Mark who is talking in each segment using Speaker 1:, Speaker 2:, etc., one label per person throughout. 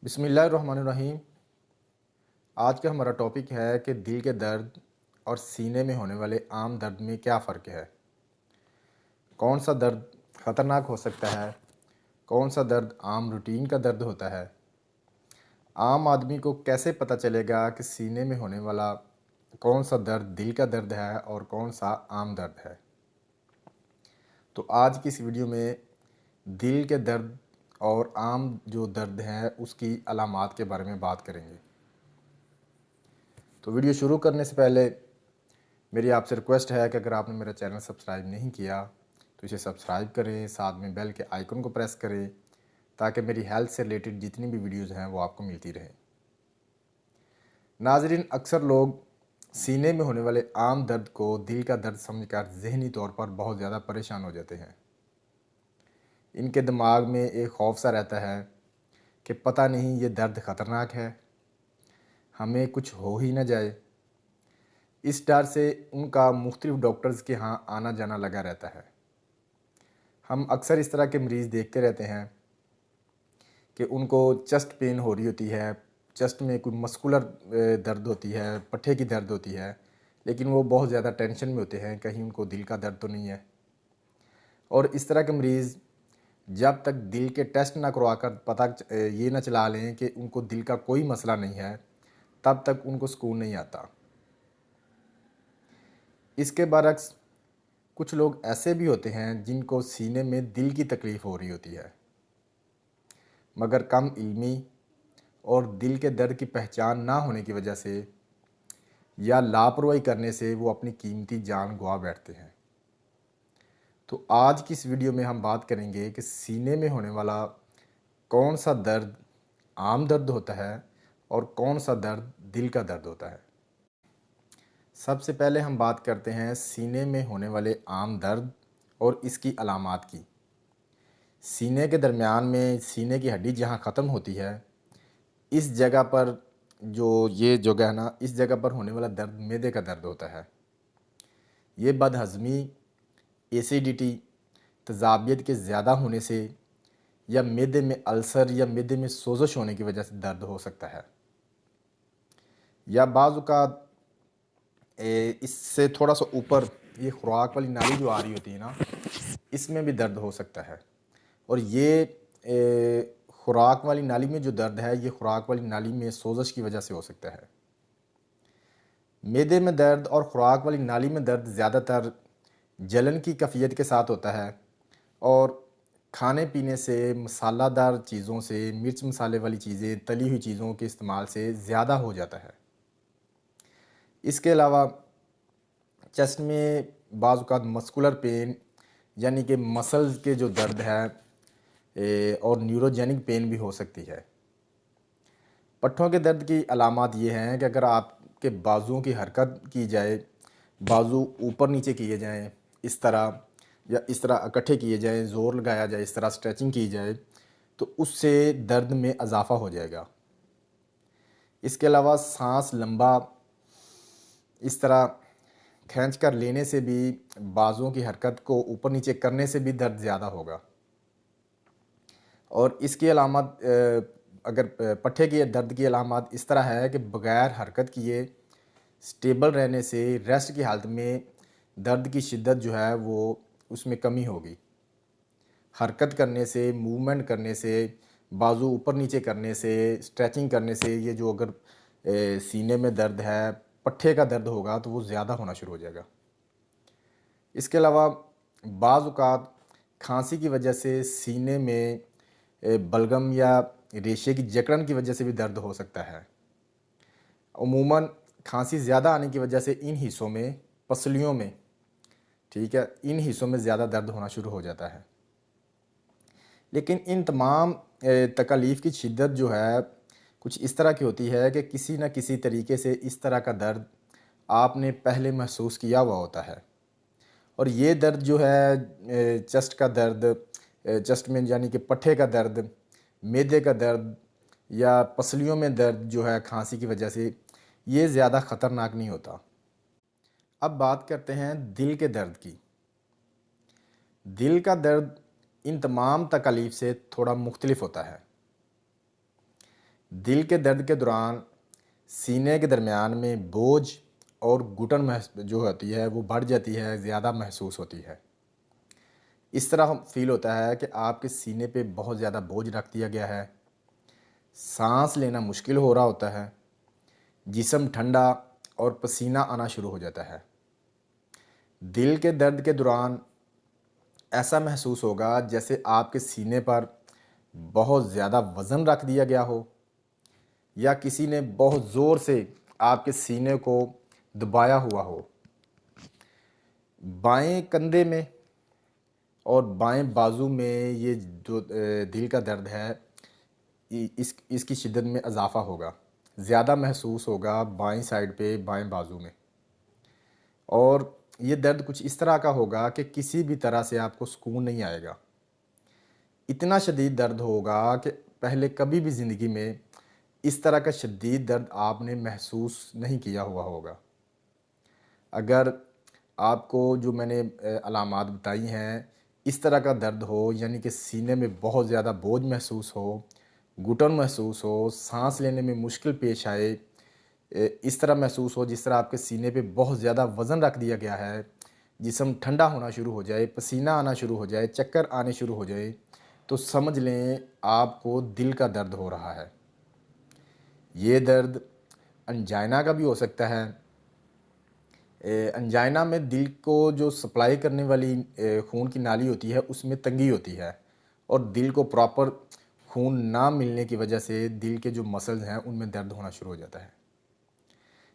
Speaker 1: बिस्मिल्लाहिर्रहमानिर्रहीम। आज का हमारा टॉपिक है कि दिल के दर्द और सीने में होने वाले आम दर्द में क्या फ़र्क है। कौन सा दर्द ख़तरनाक हो सकता है, कौन सा दर्द आम रूटीन का दर्द होता है। आम आदमी को कैसे पता चलेगा कि सीने में होने वाला कौन सा दर्द दिल का दर्द है और कौन सा आम दर्द है। तो आज की इस वीडियो में दिल के दर्द और आम जो दर्द है उसकी अलामात के बारे में बात करेंगे। तो वीडियो शुरू करने से पहले मेरी आपसे रिक्वेस्ट है कि अगर आपने मेरा चैनल सब्सक्राइब नहीं किया तो इसे सब्सक्राइब करें, साथ में बेल के आइकन को प्रेस करें ताकि मेरी हेल्थ से रिलेटेड जितनी भी वीडियोज़ हैं वो आपको मिलती रहें। नाजरीन, अक्सर लोग सीने में होने वाले आम दर्द को दिल का दर्द समझकर ज़हनी तौर पर बहुत ज़्यादा परेशान हो जाते हैं। इनके दिमाग में एक खौफ सा रहता है कि पता नहीं ये दर्द ख़तरनाक है, हमें कुछ हो ही ना जाए। इस डर से उनका मुख्तलिफ़ डॉक्टर्स के यहाँ आना जाना लगा रहता है। हम अक्सर इस तरह के मरीज़ देखते रहते हैं कि उनको चेस्ट पेन हो रही होती है, चेस्ट में कोई मस्कुलर दर्द होती है, पट्ठे की दर्द होती है, लेकिन वो बहुत ज़्यादा टेंशन में होते हैं कहीं उनको दिल का दर्द तो नहीं है। और इस तरह के मरीज़ जब तक दिल के टेस्ट ना करवा कर पता ये ना चला लें कि उनको दिल का कोई मसला नहीं है, तब तक उनको सुकून नहीं आता। इसके बरक्स कुछ लोग ऐसे भी होते हैं जिनको सीने में दिल की तकलीफ़ हो रही होती है, मगर कम इल्मी और दिल के दर्द की पहचान ना होने की वजह से या लापरवाही करने से वो अपनी कीमती जान गंवा बैठते हैं। तो आज की इस वीडियो में हम बात करेंगे कि सीने में होने वाला कौन सा दर्द आम दर्द होता है और कौन सा दर्द दिल का दर्द होता है। सबसे पहले हम बात करते हैं सीने में होने वाले आम दर्द और इसकी अलामात की। सीने के दरमियान में सीने की हड्डी जहाँ ख़त्म होती है, इस जगह पर जो ये जगह है ना, इस जगह पर होने वाला दर्द मैदे का दर्द होता है। ये बदहज़मी, एसिडिटी, तेज़ाबियत के ज़्यादा होने से या मैदे में अल्सर या मैदे में सोज़श होने की वजह से दर्द हो सकता है, या बाज़ औक़ात इससे थोड़ा सा ऊपर ये खुराक वाली नाली जो आ रही होती है ना, इसमें भी दर्द हो सकता है। और ये खुराक वाली नाली में जो दर्द है, ये खुराक वाली नाली में सोज़श की वजह से हो सकता है। मैदे में दर्द और खुराक वाली नाली में दर्द ज़्यादातर जलन की कैफियत के साथ होता है और खाने पीने से, मसालादार चीज़ों से, मिर्च मसाले वाली चीज़ें, तली हुई चीज़ों के इस्तेमाल से ज़्यादा हो जाता है। इसके अलावा चेस्ट में बाज़ औक़ात मस्कुलर पेन यानी कि मसल्स के जो दर्द है और न्यूरोजेनिक पेन भी हो सकती है। पट्ठों के दर्द की अलामात ये हैं कि अगर आपके बाजुओं की हरकत की जाए, बाजू ऊपर नीचे किए जाएं इस तरह, या इस तरह इकट्ठे किए जाएं, ज़ोर लगाया जाए, इस तरह स्ट्रेचिंग की जाए, तो उससे दर्द में इजाफ़ा हो जाएगा। इसके अलावा सांस लंबा इस तरह खींच कर लेने से भी, बाजुओं की हरकत को ऊपर नीचे करने से भी दर्द ज़्यादा होगा। और इसकी अलामत अगर पट्ठे की दर्द की अलामत इस तरह है कि बग़ैर हरकत किए स्टेबल रहने से रेस्ट की हालत में दर्द की शिद्दत जो है वो उसमें कमी होगी। हरकत करने से, मूवमेंट करने से, बाजू ऊपर नीचे करने से, स्ट्रेचिंग करने से ये जो अगर सीने में दर्द है, पट्ठे का दर्द होगा तो वो ज़्यादा होना शुरू हो जाएगा। इसके अलावा बाज़ औक़ात खांसी की वजह से सीने में बलगम या रेशे की जकड़न की वजह से भी दर्द हो सकता है। उमूमन खांसी ज़्यादा आने की वजह से इन हिस्सों में, पसलियों में, ठीक है, इन हिस्सों में ज़्यादा दर्द होना शुरू हो जाता है। लेकिन इन तमाम तकलीफ़ की शिद्दत जो है कुछ इस तरह की होती है कि किसी न किसी तरीके से इस तरह का दर्द आपने पहले महसूस किया हुआ होता है। और ये दर्द जो है चेस्ट का दर्द, चेस्ट में यानी कि पट्ठे का दर्द, मैदे का दर्द या पसलियों में दर्द जो है खांसी की वजह से, ये ज़्यादा ख़तरनाक नहीं होता। अब बात करते हैं दिल के दर्द की। दिल का दर्द इन तमाम तकलीफ़ से थोड़ा मुख्तलिफ होता है। दिल के दर्द के दौरान सीने के दरमियान में बोझ और घुटन जो होती है वो बढ़ जाती है, ज़्यादा महसूस होती है। इस तरह हम फील होता है कि आपके सीने पे बहुत ज़्यादा बोझ रख दिया गया है, सांस लेना मुश्किल हो रहा होता है, जिस्म ठंडा और पसीना आना शुरू हो जाता है। दिल के दर्द के दौरान ऐसा महसूस होगा जैसे आपके सीने पर बहुत ज़्यादा वज़न रख दिया गया हो या किसी ने बहुत ज़ोर से आपके सीने को दबाया हुआ हो। बाएं कंधे में और बाएं बाजू में ये जो दिल का दर्द है, इसकी शिद्दत में इजाफ़ा होगा, ज़्यादा महसूस होगा बाएं साइड पे, बाएं बाजू में। और ये दर्द कुछ इस तरह का होगा कि किसी भी तरह से आपको सुकून नहीं आएगा। इतना शदीद दर्द होगा कि पहले कभी भी ज़िंदगी में इस तरह का शदीद दर्द आपने महसूस नहीं किया हुआ होगा। अगर आपको जो मैंने अलामात बताई हैं, इस तरह का दर्द हो, यानी कि सीने में बहुत ज़्यादा बोझ महसूस हो, घुटन महसूस हो, सांस लेने में मुश्किल पेश आए, इस तरह महसूस हो जिस तरह आपके सीने पे बहुत ज़्यादा वज़न रख दिया गया है, जिस्म ठंडा होना शुरू हो जाए, पसीना आना शुरू हो जाए, चक्कर आने शुरू हो जाए, तो समझ लें आपको दिल का दर्द हो रहा है। ये दर्द अंजाइना का भी हो सकता है। अंजाइना में दिल को जो सप्लाई करने वाली खून की नाली होती है उसमें तंगी होती है और दिल को प्रॉपर खून ना मिलने की वजह से दिल के जो मसल्स हैं उनमें दर्द होना शुरू हो जाता है।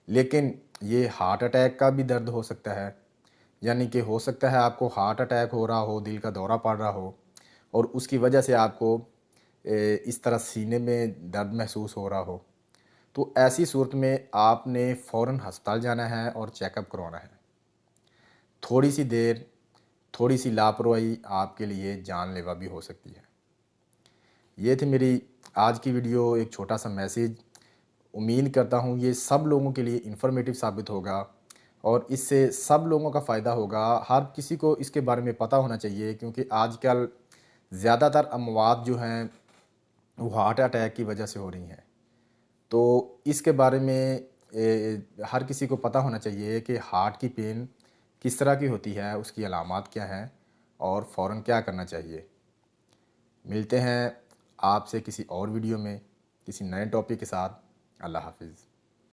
Speaker 1: लेकिन ये हार्ट अटैक का भी दर्द हो सकता है, यानी कि हो सकता है आपको हार्ट अटैक हो रहा हो, दिल का दौरा पड़ रहा हो और उसकी वजह से आपको इस तरह सीने में दर्द महसूस हो रहा हो। तो ऐसी सूरत में आपने फ़ौरन अस्पताल जाना है और चेकअप करवाना है। थोड़ी सी देर, थोड़ी सी लापरवाही आपके लिए जानलेवा भी हो सकती है। ये थी मेरी आज की वीडियो, एक छोटा सा मैसेज। उम्मीद करता हूँ ये सब लोगों के लिए इन्फॉर्मेटिव साबित होगा और इससे सब लोगों का फ़ायदा होगा। हर किसी को इसके बारे में पता होना चाहिए क्योंकि आजकल ज़्यादातर अमवात जो हैं वो हार्ट अटैक की वजह से हो रही हैं। तो इसके बारे में हर किसी को पता होना चाहिए कि हार्ट की पेन किस तरह की होती है, उसकी अलामात क्या हैं और फ़ौरन क्या करना चाहिए। मिलते हैं आपसे किसी और वीडियो में, किसी नए टॉपिक के साथ। अल्लाह हाफ़िज़।